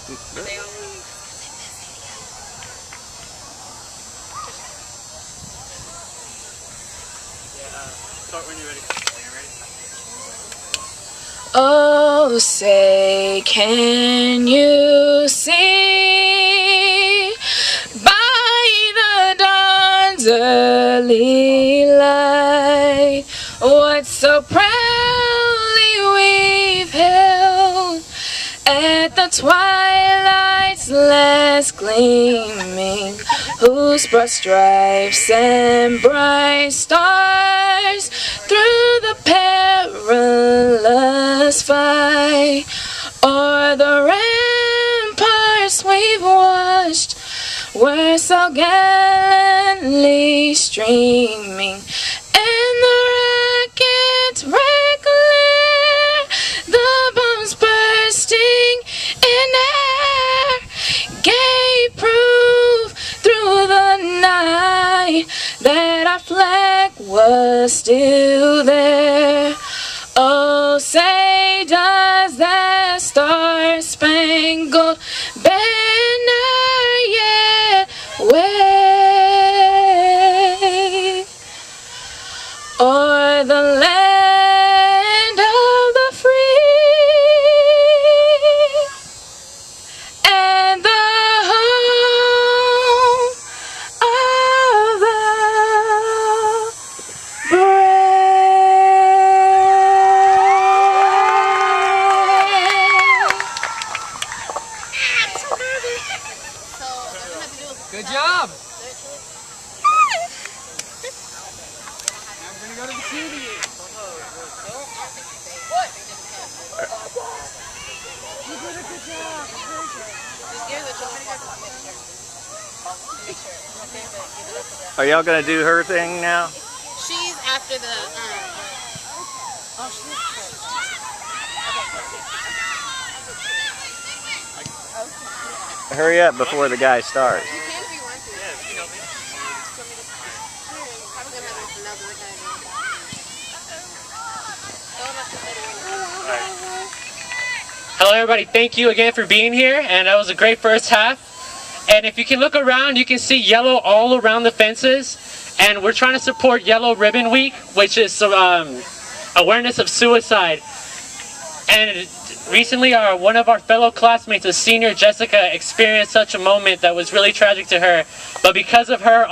Start when you're ready. Oh, say, can you see by the dawn's early light what so proudly we've held at the twilight's last gleaming, whose broad stripes and bright stars through the perilous fight o'er the ramparts we've watched were so gallantly streaming, and the rockets regular, the bombs bursting in air, gave proof through the night that our flag was still there. Oh, say, does that star-spangled banner yet wave o'er the land of the free and the home of the brave? Good job. I'm gonna go to the TV. What? You did a good job. Are y'all gonna do her thing now? She's after the. Oh, she's. Hurry up before the guy starts. You can if you want to. Yeah, you know me. I'm gonna have another Hello everybody, thank you again for being here, and that was a great first half. And if you can look around, you can see yellow all around the fences, and we're trying to support Yellow Ribbon Week, which is awareness of suicide. And recently one of our fellow classmates, a senior, Jessica, experienced such a moment that was really tragic to her, but because of her,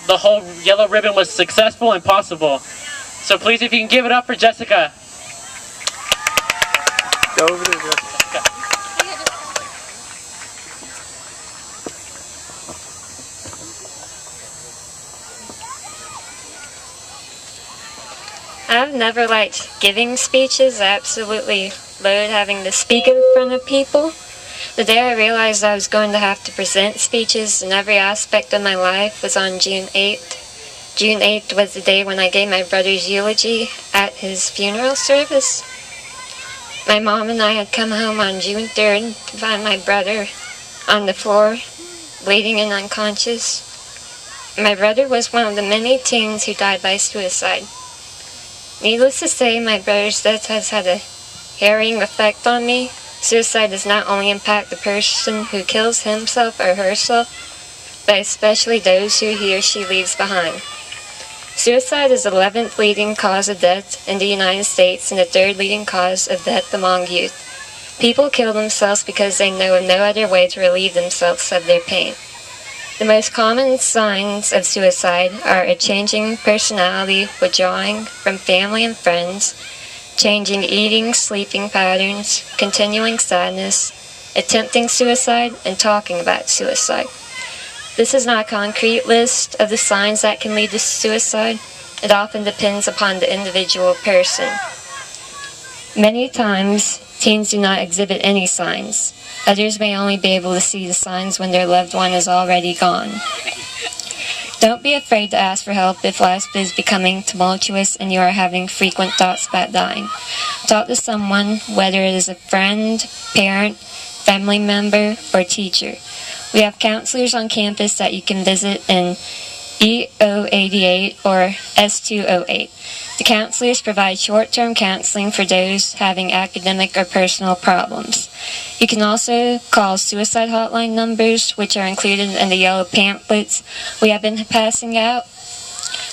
the whole Yellow Ribbon was successful and possible. So please, if you can give it up for Jessica. Go over there, Jessica. I've never liked giving speeches. I absolutely loathe having to speak in front of people. The day I realized I was going to have to present speeches in every aspect of my life was on June 8th. June 8th was the day when I gave my brother's eulogy at his funeral service. My mom and I had come home on June 3rd to find my brother on the floor, bleeding and unconscious. My brother was one of the many teens who died by suicide. Needless to say, my brother's death has had a harrowing effect on me. Suicide does not only impact the person who kills himself or herself, but especially those who he or she leaves behind. Suicide is the 11th leading cause of death in the United States and the 3rd leading cause of death among youth. People kill themselves because they know of no other way to relieve themselves of their pain. The most common signs of suicide are a changing personality, withdrawing from family and friends, changing eating, sleeping patterns, continuing sadness, attempting suicide, and talking about suicide. This is not a concrete list of the signs that can lead to suicide. It often depends upon the individual person. Many times, teens do not exhibit any signs. Others may only be able to see the signs when their loved one is already gone. Don't be afraid to ask for help if life is becoming tumultuous and you are having frequent thoughts about dying. Talk to someone, whether it is a friend, parent, family member, or teacher. We have counselors on campus that you can visit in E088 or S208. The counselors provide short-term counseling for those having academic or personal problems. You can also call suicide hotline numbers, which are included in the yellow pamphlets we have been passing out.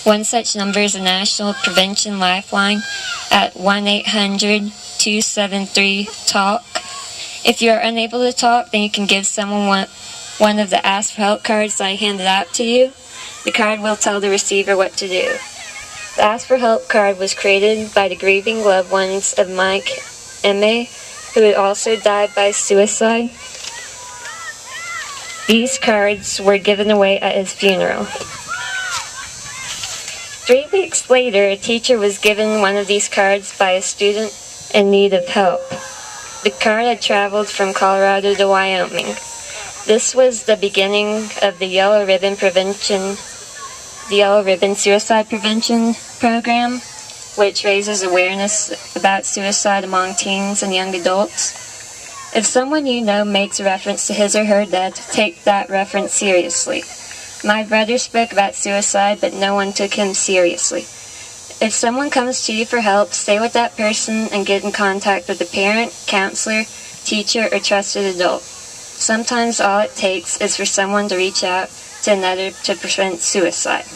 One such number is the National Prevention Lifeline at 1-800-273-TALK. If you are unable to talk, then you can give someone one of the Ask for Help cards I handed out to you. The card will tell the receiver what to do. The Ask for Help card was created by the grieving loved ones of Mike Emme, who had also died by suicide. These cards were given away at his funeral. 3 weeks later, a teacher was given one of these cards by a student in need of help. The card had traveled from Colorado to Wyoming. This was the beginning of the Yellow Ribbon Suicide Prevention Program, which raises awareness about suicide among teens and young adults. If someone you know makes a reference to his or her death, take that reference seriously. My brother spoke about suicide, but no one took him seriously. If someone comes to you for help, stay with that person and get in contact with a parent, counselor, teacher, or trusted adult. Sometimes all it takes is for someone to reach out to another to prevent suicide.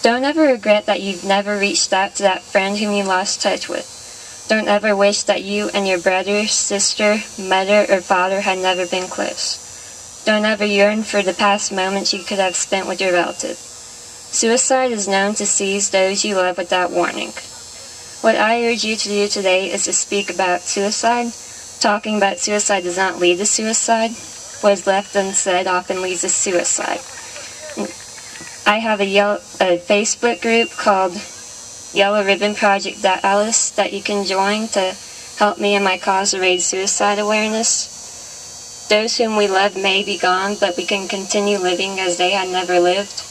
Don't ever regret that you've never reached out to that friend whom you lost touch with. Don't ever wish that you and your brother, sister, mother, or father had never been close. Don't ever yearn for the past moments you could have spent with your relative. Suicide is known to seize those you love without warning. What I urge you to do today is to speak about suicide. Talking about suicide does not lead to suicide. What is left unsaid often leads to suicide. I have a Facebook group called Yellow Ribbon Project Dallas that you can join to help me in my cause to raise suicide awareness. Those whom we love may be gone, but we can continue living as they had never lived.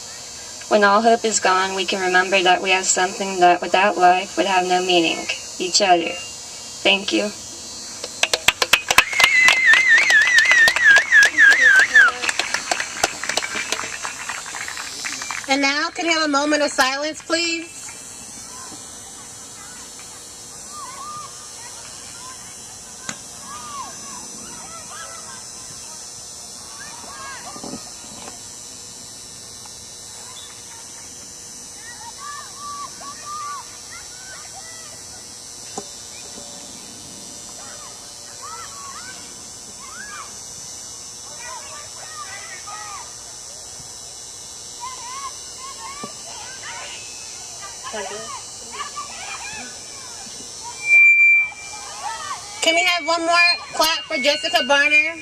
When all hope is gone, we can remember that we have something that without life would have no meaning: each other. Thank you. And now, can we have a moment of silence, please? Can we have one more clap for Jessica Barner?